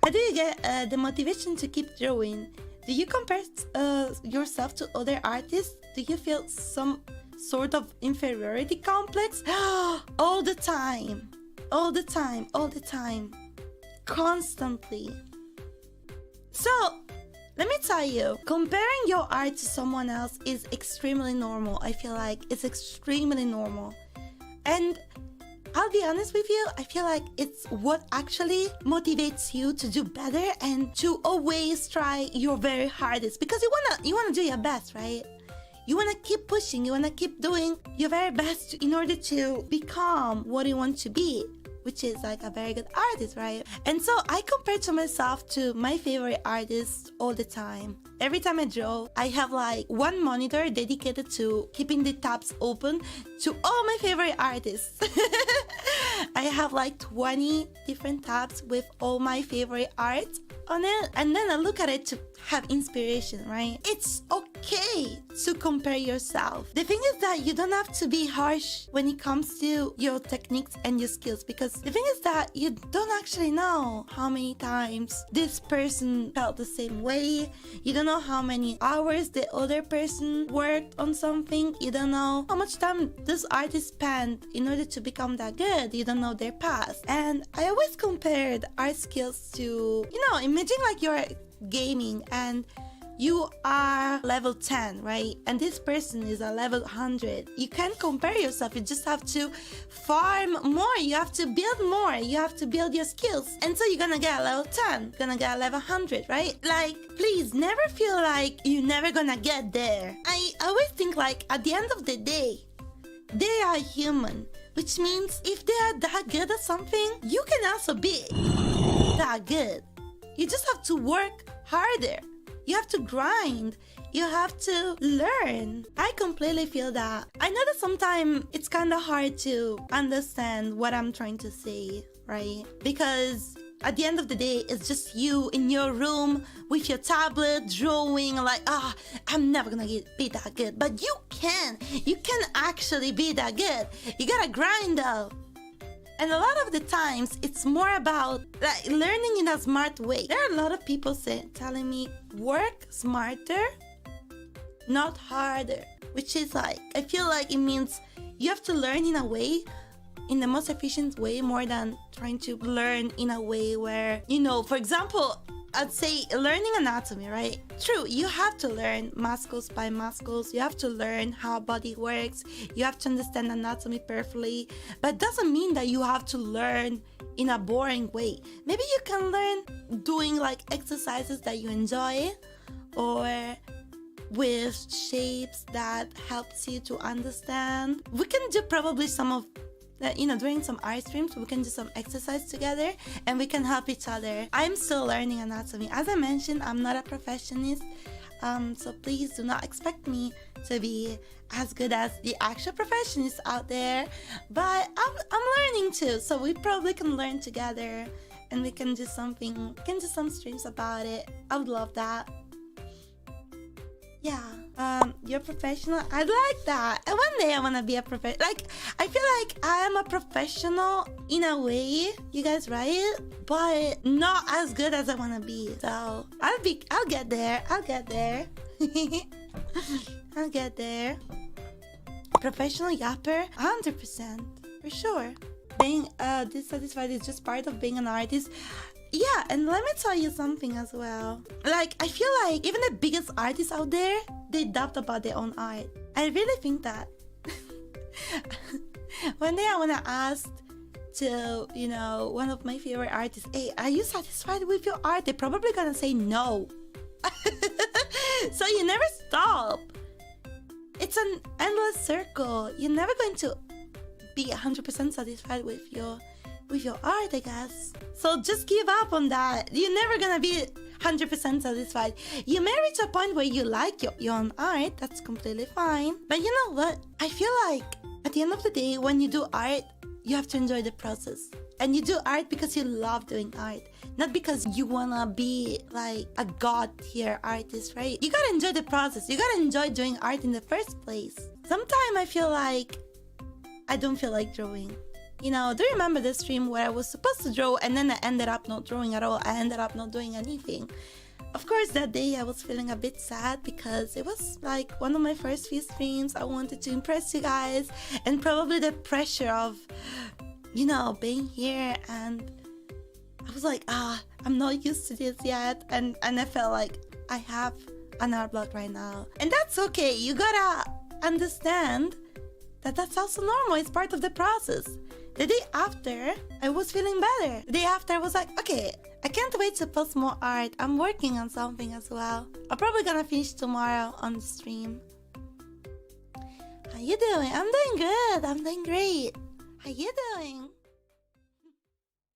How do you get the motivation to keep drawing? Do you compare yourself to other artists? Do you feel some sort of inferiority complex? All the time. All the time. All the time. Constantly. So, let me tell you, comparing your art to someone else is extremely normal. I feel like it's extremely normal. And I'll be honest with you, I feel like it's what actually motivates you to do better and to always try your very hardest, because you wanna do your best, right? You wanna keep pushing, you wanna keep doing your very best in order to become what you want to be, which is like a very good artist, right? And so I compare to myself to my favorite artists all the time. Every time I draw, I have like one monitor dedicated to keeping the tabs open to all my favorite artists. I have like 20 different tabs with all my favorite art on it, and then I look at it to have inspiration, right? It's okay to compare yourself. The thing is that you don't have to be harsh when it comes to your techniques and your skills, because the thing is that you don't actually know how many times this person felt the same way. You don't know how many hours the other person worked on something. You don't know how much time this artist spent in order to become that good. You don't know their past. And I always compared art skills to, imagine like you're gaming and you are level 10, right? And this person is a level 100. You can't compare yourself. You just have to farm more. You have to build more. You have to build your skills. And so you're gonna get a level 10. Gonna get a level 100, right? Like, please never feel like you're never gonna get there. I always think like at the end of the day, they are human. Which means if they are that good at something, you can also be that good. You just have to work harder. You have to grind. You have to learn. I completely feel that. I know that sometimes it's kind of hard to understand what I'm trying to say, right? Because at the end of the day, it's just you in your room with your tablet drawing like, I'm never gonna be that good. But you can. You can actually be that good. You gotta grind though. And a lot of the times, it's more about like learning in a smart way. There are a lot of people telling me, work smarter, not harder. Which is like, I feel like it means you have to learn in a way, in the most efficient way, more than trying to learn in a way where, for example, I'd say learning anatomy, right? True, you have to learn muscles by muscles. You have to learn how body works. You have to understand anatomy perfectly. But it doesn't mean that you have to learn in a boring way. Maybe you can learn doing like exercises that you enjoy, or with shapes that helps you to understand. We can do probably some of during some art streams, we can do some exercise together and we can help each other. I'm still learning anatomy. As I mentioned, I'm not a professionist, so please do not expect me to be as good as the actual professionists out there. But I'm learning too, so we probably can learn together and we can do something. We can do some streams about it. I would love that. Yeah. You're professional. I'd like that. And one day I want to be a professional. Like, I feel like I am a professional in a way, you guys, right? But not as good as I want to be. So I'll get there. I'll get there. I'll get there. Professional yapper, 100%, for sure. Being dissatisfied is just part of being an artist. Yeah, and let me tell you something as well. Like, I feel like even the biggest artists out there, they doubt about their own art. I really think that. One day I want to ask to, one of my favorite artists, hey, are you satisfied with your art? They're probably gonna say no. So you never stop. It's an endless circle. You're never going to be 100% satisfied with your art, I guess. So just give up on that. You're never gonna be 100% satisfied. You may reach a point where you like your own art. That's completely fine. But you know what? I feel like at the end of the day, when you do art, you have to enjoy the process. And you do art because you love doing art, not because you wanna be like a god tier artist, right? You gotta enjoy the process. You gotta enjoy doing art in the first place. Sometimes I feel like I don't feel like drawing. You know, do you remember the stream where I was supposed to draw and then I ended up not drawing at all? I ended up not doing anything. Of course, that day I was feeling a bit sad because it was like one of my first few streams. I wanted to impress you guys, and probably the pressure of, you know, being here, and I was like, I'm not used to this yet, and I felt like I have an art block right now. And that's okay, you gotta understand that that's also normal, it's part of the process. The day after, I was feeling better. The day after, I was like, okay, I can't wait to post more art. I'm working on something as well. I'm probably gonna finish tomorrow on the stream. How you doing? I'm doing good. I'm doing great. How you doing?